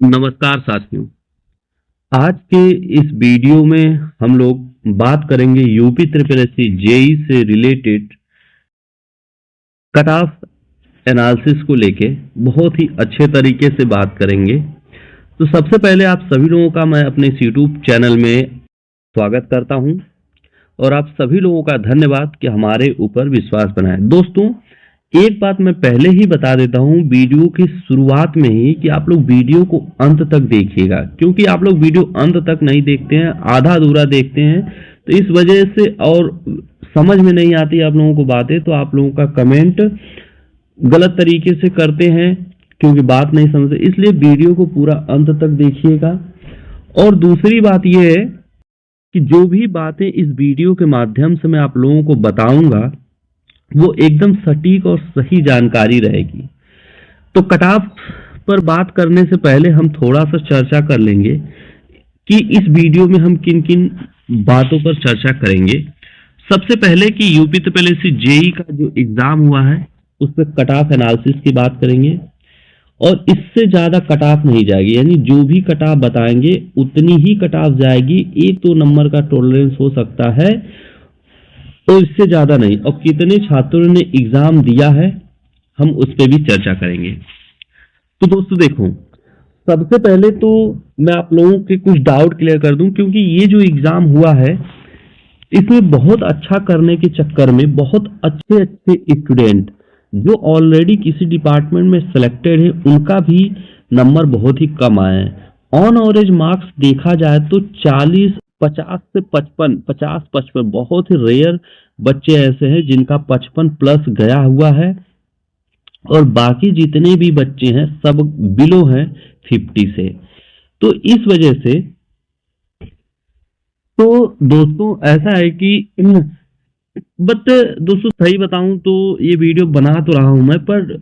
नमस्कार साथियों। आज के इस वीडियो में हम लोग बात करेंगे यूपी ट्रिपल एससी जेई से रिलेटेड कट ऑफ एनालिसिस को लेके बहुत ही अच्छे तरीके से बात करेंगे। तो सबसे पहले आप सभी लोगों का मैं अपने इस यूट्यूब चैनल में स्वागत करता हूं और आप सभी लोगों का धन्यवाद कि हमारे ऊपर विश्वास बनाए। दोस्तों, एक बात मैं पहले ही बता देता हूं वीडियो की शुरुआत में ही कि आप लोग वीडियो को अंत तक देखिएगा, क्योंकि आप लोग वीडियो अंत तक नहीं देखते हैं, आधा अधूरा देखते हैं, तो इस वजह से और समझ में नहीं आती आप लोगों को बातें, तो आप लोगों का कमेंट गलत तरीके से करते हैं क्योंकि बात नहीं समझते। इसलिए वीडियो को पूरा अंत तक देखिएगा। और दूसरी बात यह है कि जो भी बातें इस वीडियो के माध्यम से मैं आप लोगों को बताऊंगा वो एकदम सटीक और सही जानकारी रहेगी। तो कट ऑफ पर बात करने से पहले हम थोड़ा सा चर्चा कर लेंगे कि इस वीडियो में हम किन किन बातों पर चर्चा करेंगे। सबसे पहले कि यूपी ट्रिपल एससी जेई का जो एग्जाम हुआ है उस पर कट ऑफ एनालिसिस की बात करेंगे और इससे ज्यादा कट ऑफ नहीं जाएगी, यानी जो भी कट ऑफ बताएंगे उतनी ही कट ऑफ जाएगी। 1-2 नंबर का टॉलरेंस हो सकता है तो इससे ज्यादा नहीं। और कितने छात्रों ने एग्जाम दिया है हम उस पर भी चर्चा करेंगे। तो दोस्तों देखो, सबसे पहले तो मैं आप लोगों के कुछ डाउट क्लियर कर दूं, क्योंकि ये जो एग्जाम हुआ है इसमें बहुत अच्छा करने के चक्कर में बहुत अच्छे अच्छे स्टूडेंट जो ऑलरेडी किसी डिपार्टमेंट में सिलेक्टेड है उनका भी नंबर बहुत ही कम आए हैं। ऑन एवरेज मार्क्स देखा जाए तो 50 से 55, 50-55 बहुत ही रेयर बच्चे ऐसे हैं जिनका 55 प्लस गया हुआ है और बाकी जितने भी बच्चे हैं सब बिलो हैं 50 से। तो इस वजह से तो दोस्तों ऐसा है कि बट दोस्तों सही बताऊं तो ये वीडियो बना तो रहा हूं मैं, पर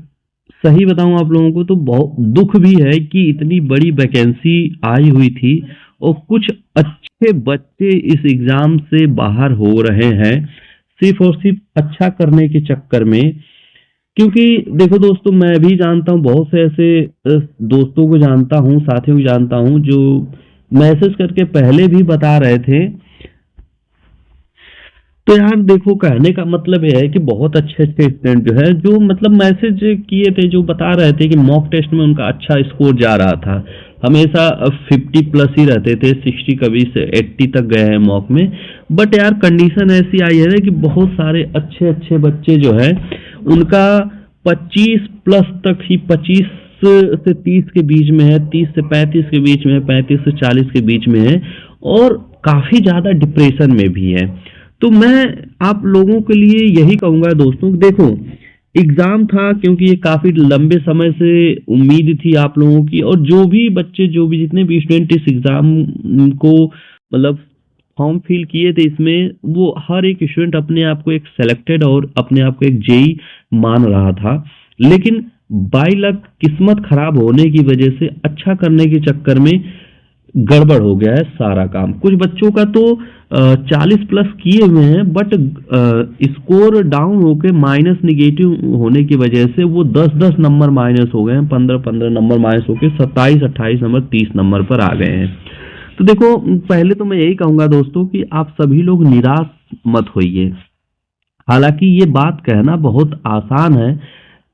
सही बताऊं आप लोगों को तो बहुत दुख भी है कि इतनी बड़ी वैकेंसी आई हुई थी और कुछ अच्छे बच्चे इस एग्जाम से बाहर हो रहे हैं सिर्फ और सिर्फ अच्छा करने के चक्कर में। क्योंकि देखो दोस्तों, मैं भी जानता हूं, बहुत से ऐसे दोस्तों को जानता हूं, साथियों को जानता हूं जो मैसेज करके पहले भी बता रहे थे। तो यार देखो, कहने का मतलब यह है कि बहुत अच्छे अच्छे स्टूडेंट जो है जो मतलब मैसेज किए थे, जो बता रहे थे कि मॉक टेस्ट में उनका अच्छा स्कोर जा रहा था, हमेशा 50 प्लस ही रहते थे, 60 कभी से 80 तक गए हैं मॉक में। बट यार कंडीशन ऐसी आई है कि बहुत सारे अच्छे अच्छे बच्चे जो है उनका 25 प्लस तक ही, 25 से 30 के बीच में है, 30 से 35 के बीच में है, 35 से 40 के बीच में है और काफी ज्यादा डिप्रेशन में भी है। तो मैं आप लोगों के लिए यही कहूंगा दोस्तों, देखो एग्जाम था क्योंकि ये काफी लंबे समय से उम्मीद थी आप लोगों की, और जो भी बच्चे, जो भी जितने भी स्टूडेंट इस एग्जाम को मतलब फॉर्म फिल किए थे इसमें, वो हर एक स्टूडेंट अपने आप को एक सेलेक्टेड और अपने आप को एक जेई मान रहा था। लेकिन बाय लक किस्मत खराब होने की वजह से अच्छा करने के चक्कर में गड़बड़ हो गया है सारा काम। कुछ बच्चों का तो 40 प्लस किए हुए हैं बट स्कोर डाउन होके माइनस निगेटिव होने की वजह से वो 10-10 नंबर माइनस हो गए हैं, 15-15 नंबर माइनस होके 27-28 नंबर 30 नंबर पर आ गए हैं। तो देखो, पहले तो मैं यही कहूंगा दोस्तों कि आप सभी लोग निराश मत होइए। हालांकि ये बात कहना बहुत आसान है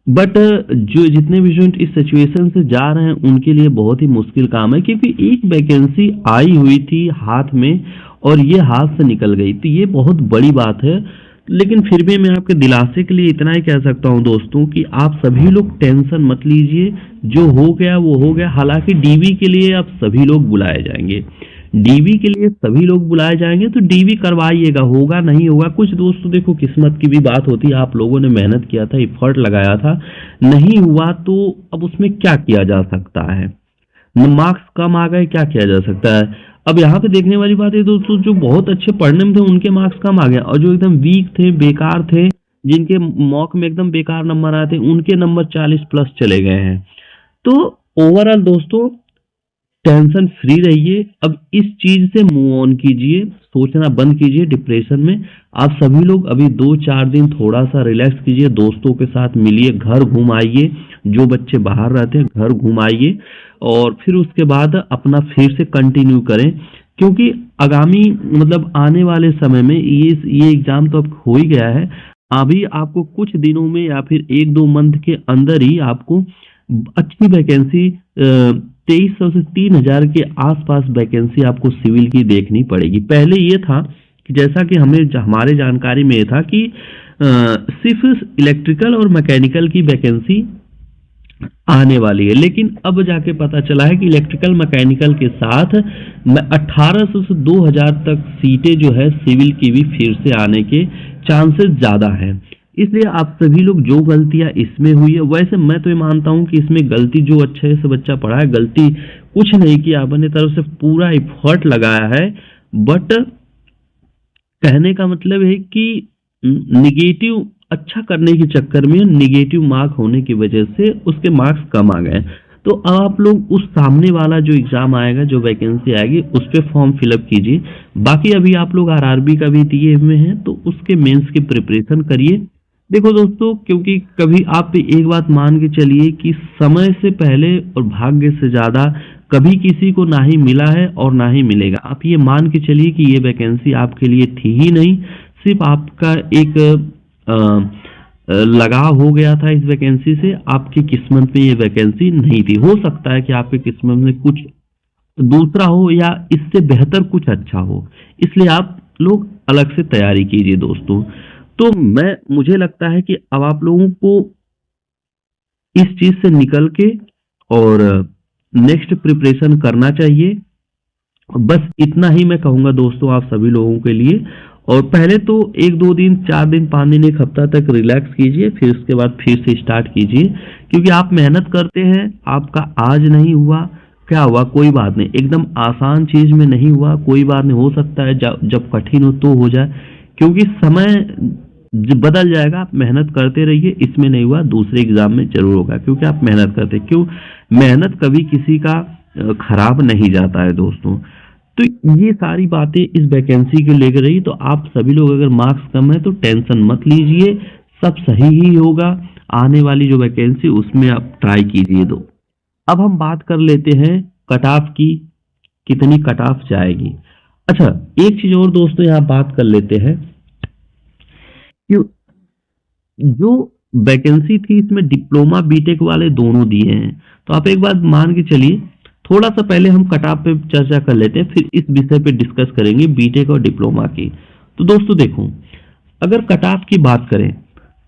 बट जो जितने भी स्टूडेंट इस सिचुएशन से जा रहे हैं उनके लिए बहुत ही मुश्किल काम है, क्योंकि एक वैकेंसी आई हुई थी हाथ में और ये हाथ से निकल गई थी, ये बहुत बड़ी बात है। लेकिन फिर भी मैं आपके दिलासे के लिए इतना ही कह सकता हूं दोस्तों कि आप सभी लोग टेंशन मत लीजिए, जो हो गया वो हो गया। हालांकि डीवी के लिए आप सभी लोग बुलाए जाएंगे, डीवी के लिए सभी लोग बुलाए जाएंगे, तो डीवी करवाइएगा, होगा नहीं होगा। कुछ दोस्तों देखो किस्मत की भी बात होती है, आप लोगों ने मेहनत किया था, एफर्ट लगाया था, नहीं हुआ तो अब उसमें क्या किया जा सकता है, मार्क्स कम आ गए, क्या किया जा सकता है। अब यहाँ पे देखने वाली बात है दोस्तों, जो बहुत अच्छे पढ़ने में थे उनके मार्क्स कम आ गए और जो एकदम वीक थे, बेकार थे, जिनके मॉक में एकदम बेकार नंबर आए थे, उनके नंबर 40 प्लस चले गए हैं। तो ओवरऑल दोस्तों टेंशन फ्री रहिए, अब इस चीज से मूव ऑन कीजिए, सोचना बंद कीजिए डिप्रेशन में। आप सभी लोग अभी 2-4 दिन थोड़ा सा रिलैक्स कीजिए, दोस्तों के साथ मिलिए, घर घूम आइए, जो बच्चे बाहर रहते हैं घर घुमाइए और फिर उसके बाद अपना फिर से कंटिन्यू करें, क्योंकि आगामी मतलब आने वाले समय में ये एग्जाम तो अब हो ही गया है। अभी आपको कुछ दिनों में या फिर 1-2 मंथ के अंदर ही आपको अच्छी वैकेंसी 2300 से 3000 के आसपास वैकेंसी आपको सिविल की देखनी पड़ेगी। पहले ये था कि जैसा कि हमारे जानकारी में ये था कि सिर्फ इलेक्ट्रिकल और मैकेनिकल की वैकेंसी आने वाली है, लेकिन अब जाके पता चला है कि इलेक्ट्रिकल मैकेनिकल के साथ 1800 से 2000 तक सीटें जो है सिविल की भी फिर से आने के चांसेस ज़्यादा हैं। इसलिए आप सभी लोग जो गलतियां इसमें हुई है, वैसे मैं तो ये मानता हूं कि इसमें गलती जो अच्छे से बच्चा पढ़ा है, गलती कुछ नहीं किया, अपने तरफ से पूरा एफर्ट लगाया है, बट कहने का मतलब है कि निगेटिव अच्छा करने के चक्कर में निगेटिव मार्क होने की वजह से उसके मार्क्स कम आ गए। तो अब आप लोग उस सामने वाला जो एग्जाम आएगा, जो वैकेंसी आएगी, उस पे फॉर्म फिलअप कीजिए। बाकी अभी आप लोग आरआरबी का भी दिए हुए हैं तो उसके मेंस की प्रिपरेशन करिए। देखो दोस्तों, क्योंकि कभी आप एक बात मान के चलिए कि समय से पहले और भाग्य से ज्यादा कभी किसी को ना ही मिला है और ना ही मिलेगा। आप ये मान के चलिए कि ये वैकेंसी आपके लिए थी ही नहीं, सिर्फ आपका एक लगाव हो गया था इस वैकेंसी से, आपकी किस्मत में ये वैकेंसी नहीं थी। हो सकता है कि आपकी किस्मत में कुछ दूसरा हो या इससे बेहतर कुछ अच्छा हो, इसलिए आप लोग अलग से तैयारी कीजिए दोस्तों। तो मुझे लगता है कि अब आप लोगों को इस चीज से निकल के और नेक्स्ट प्रिपरेशन करना चाहिए। बस इतना ही मैं कहूंगा दोस्तों आप सभी लोगों के लिए। और पहले तो 1-2 दिन, 4 दिन, 5 दिन, 1 हफ्ता तक रिलैक्स कीजिए, फिर उसके बाद फिर से स्टार्ट कीजिए, क्योंकि आप मेहनत करते हैं, आपका आज नहीं हुआ, क्या हुआ, कोई बात नहीं, एकदम आसान चीज में नहीं हुआ, कोई बात नहीं, हो सकता है जब कठिन हो तो हो जाए, क्योंकि समय बदल जाएगा। आप मेहनत करते रहिए, इसमें नहीं हुआ दूसरे एग्जाम में जरूर होगा, क्योंकि आप मेहनत करते, क्यों मेहनत कभी किसी का खराब नहीं जाता है दोस्तों। तो ये सारी बातें इस वैकेंसी को लेकर रही। तो आप सभी लोग अगर मार्क्स कम है तो टेंशन मत लीजिए, सब सही ही होगा। आने वाली जो वैकेंसी उसमें आप ट्राई कीजिए। दो अब हम बात कर लेते हैं कट ऑफ की, कितनी कट ऑफ जाएगी। अच्छा, एक चीज और दोस्तों यहाँ बात कर लेते हैं कि जो वैकेंसी थी इसमें डिप्लोमा बीटेक वाले दोनों दिए हैं। तो आप एक बात मान के चलिए, थोड़ा सा पहले हम कट ऑफ पे चर्चा कर लेते हैं, फिर इस विषय पे डिस्कस करेंगे बीटेक और डिप्लोमा की। तो दोस्तों देखो, अगर कट ऑफ की बात करें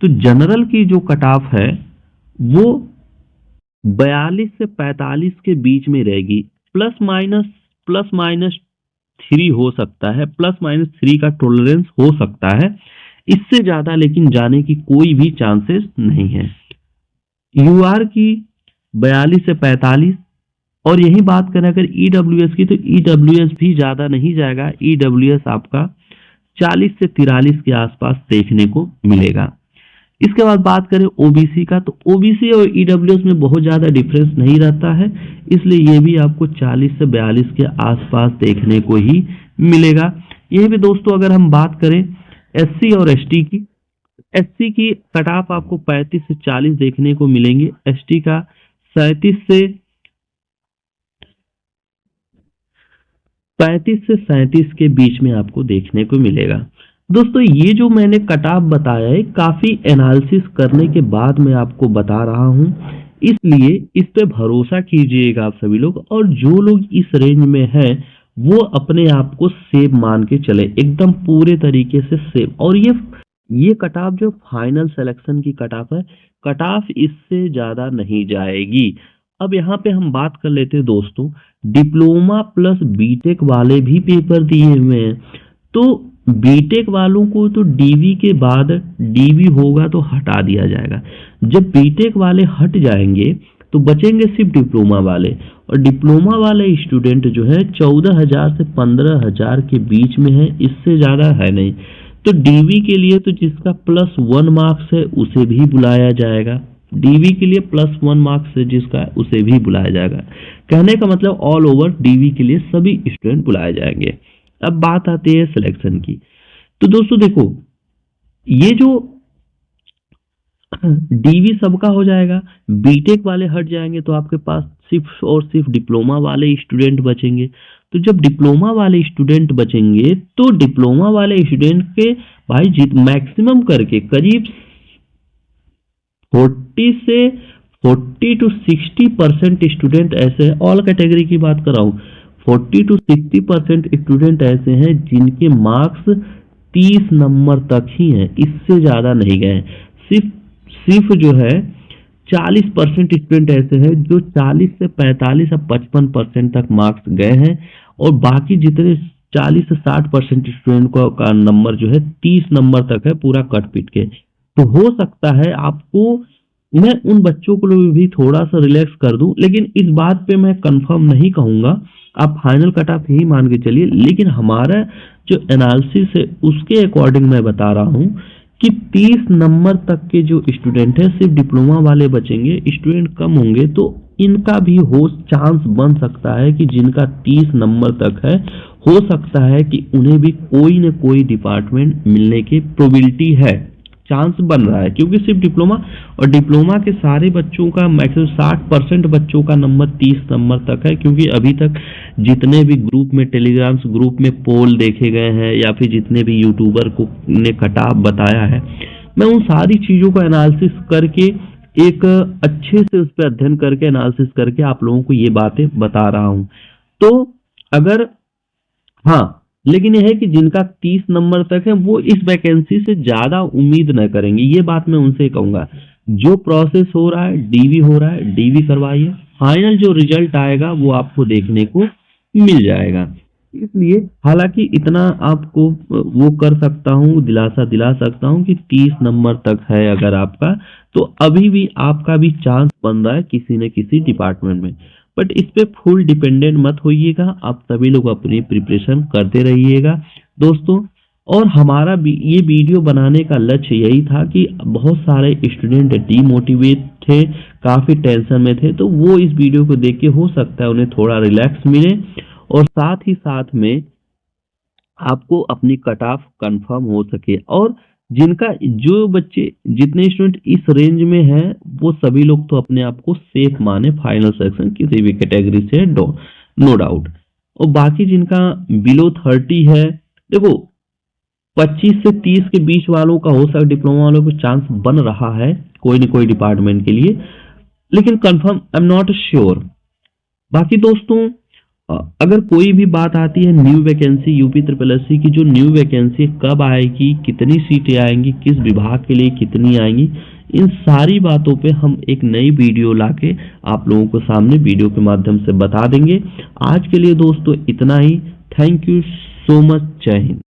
तो जनरल की जो कट ऑफ है वो 42 से 45 के बीच में रहेगी। प्लस माइनस 3 हो सकता है, प्लस माइनस 3 का टॉलरेंस हो सकता है, इससे ज्यादा लेकिन जाने की कोई भी चांसेस नहीं है। यूआर की 42 से 45, और यही बात करें अगर ईडब्ल्यूएस की, तो ईडब्ल्यूएस भी ज्यादा नहीं जाएगा, ईडब्ल्यूएस आपका 40 से 43 के आसपास देखने को मिलेगा। इसके बाद बात करें ओबीसी का, तो ओबीसी और ईडब्ल्यूएस में बहुत ज्यादा डिफरेंस नहीं रहता है, इसलिए ये भी आपको 40 से 42 के आसपास देखने को ही मिलेगा। यही भी दोस्तों अगर हम बात करें एससी और एसटी की, एससी की कट ऑफ आपको 35 से 40 देखने को मिलेंगे, एसटी का 37 से 37 के बीच में आपको देखने को मिलेगा। दोस्तों ये जो मैंने कट ऑफ बताया है, काफी एनालिसिस करने के बाद मैं आपको बता रहा हूं, इसलिए इस पे भरोसा कीजिएगा आप सभी लोग। और जो लोग इस रेंज में हैं वो अपने आप को सेफ मान के चले, एकदम पूरे तरीके से सेफ। और ये कट ऑफ जो फाइनल सिलेक्शन की कट ऑफ है, कट ऑफ इससे ज्यादा नहीं जाएगी। अब यहाँ पे हम बात कर लेते हैं दोस्तों, डिप्लोमा प्लस बीटेक वाले भी पेपर दिए हुए हैं। तो बीटेक वालों को तो डीवी के बाद डीवी होगा तो हटा दिया जाएगा। जब बीटेक वाले हट जाएंगे तो बचेंगे सिर्फ डिप्लोमा वाले, और डिप्लोमा वाले स्टूडेंट जो है 14,000 से 15,000 के बीच में है, इससे ज्यादा है नहीं। तो डीवी के लिए तो जिसका +1 मार्क्स है उसे भी बुलाया जाएगा, डीवी के लिए +1 मार्क्स है जिसका उसे भी बुलाया जाएगा। कहने का मतलब ऑल ओवर डीवी के लिए सभी स्टूडेंट बुलाए जाएंगे। अब बात आती है सिलेक्शन की। तो दोस्तों देखो, ये जो डीवी सबका हो जाएगा, बीटेक वाले हट जाएंगे तो आपके पास सिर्फ और सिर्फ डिप्लोमा वाले स्टूडेंट बचेंगे। तो जब डिप्लोमा वाले स्टूडेंट बचेंगे तो डिप्लोमा वाले स्टूडेंट के भाई जित मैक्सिमम करके करीब 40 to 60% स्टूडेंट ऐसे, ऑल कैटेगरी की बात कर रहा हूँ, 40 to 60% स्टूडेंट ऐसे हैं जिनके मार्क्स 30 नंबर तक ही हैं, इससे ज्यादा नहीं गए। सिर्फ जो है 40% स्टूडेंट ऐसे हैं जो 40 से 45 या 55% तक मार्क्स गए हैं, और बाकी जितने 40 से 60% स्टूडेंट का नंबर जो है 30 नंबर तक है पूरा कट पीट के। तो हो सकता है आपको, मैं उन बच्चों को भी थोड़ा सा रिलैक्स कर दूं, लेकिन इस बात पे मैं कंफर्म नहीं कहूंगा, आप फाइनल कट ऑफ ही मान के चलिए। लेकिन हमारा जो एनालिसिस है उसके अकॉर्डिंग मैं बता रहा हूं कि 30 नंबर तक के जो स्टूडेंट है सिर्फ डिप्लोमा वाले बचेंगे, स्टूडेंट कम होंगे, तो इनका भी हो चांस बन सकता है कि जिनका 30 नंबर तक है, हो सकता है कि उन्हें भी कोई न कोई डिपार्टमेंट मिलने की प्रोबेबिलिटी है, चांस बन रहा है, क्योंकि सिर्फ डिप्लोमा, और डिप्लोमा के सारे बच्चों का मैक्सिमम 60% बच्चों का नंबर 30 नंबर तक है। क्योंकि अभी तक जितने भी ग्रुप में, टेलीग्राम्स ग्रुप में पोल देखे गए हैं या फिर जितने भी यूट्यूबर को ने कट ऑफ बताया है, मैं उन सारी चीजों का एनालिसिस करके एक अच्छे से उस पर अध्ययन करके एनालिसिस करके आप लोगों को ये बातें बता रहा हूं। तो अगर हाँ, लेकिन यह है कि जिनका 30 नंबर तक है वो इस वैकेंसी से ज्यादा उम्मीद न करेंगे, ये बात मैं उनसे कहूंगा। जो प्रोसेस हो रहा है, डीवी हो रहा है, डीवी करवाइए, फाइनल जो रिजल्ट आएगा वो आपको देखने को मिल जाएगा। इसलिए हालांकि इतना आपको वो कर सकता हूँ, दिलासा दिला सकता हूँ कि 30 नंबर तक है अगर आपका, तो अभी भी आपका भी चांस बन रहा है किसी न किसी डिपार्टमेंट में। बट इस पे फुल डिपेंडेंट मत होइएगा, आप सभी लोग अपनी प्रिपरेशन करते रहिएगा दोस्तों। और हमारा ये वीडियो बनाने का लक्ष्य यही था कि बहुत सारे स्टूडेंट डीमोटिवेट थे, काफी टेंशन में थे, तो वो इस वीडियो को देख के हो सकता है उन्हें थोड़ा रिलैक्स मिले, और साथ ही साथ में आपको अपनी कट ऑफ कंफर्म हो सके। और जिनका जो बच्चे जितने स्टूडेंट इस रेंज में हैं वो सभी लोग तो अपने आप को सेफ माने फाइनल सेक्शन किसी भी कैटेगरी से, नो डाउट। और बाकी जिनका बिलो 30 है, देखो 25 से 30 के बीच वालों का हो सकता, डिप्लोमा वालों को चांस बन रहा है कोई न कोई डिपार्टमेंट के लिए, लेकिन confirm I am not sure. बाकी दोस्तों अगर कोई भी बात आती है न्यू वैकेंसी, यूपी SSSC की जो न्यू वैकेंसी कब आएगी, कितनी सीटें आएंगी, किस विभाग के लिए कितनी आएंगी, इन सारी बातों पे हम एक नई वीडियो लाके आप लोगों को सामने वीडियो के माध्यम से बता देंगे। आज के लिए दोस्तों इतना ही। Thank you so much. जय हिंद।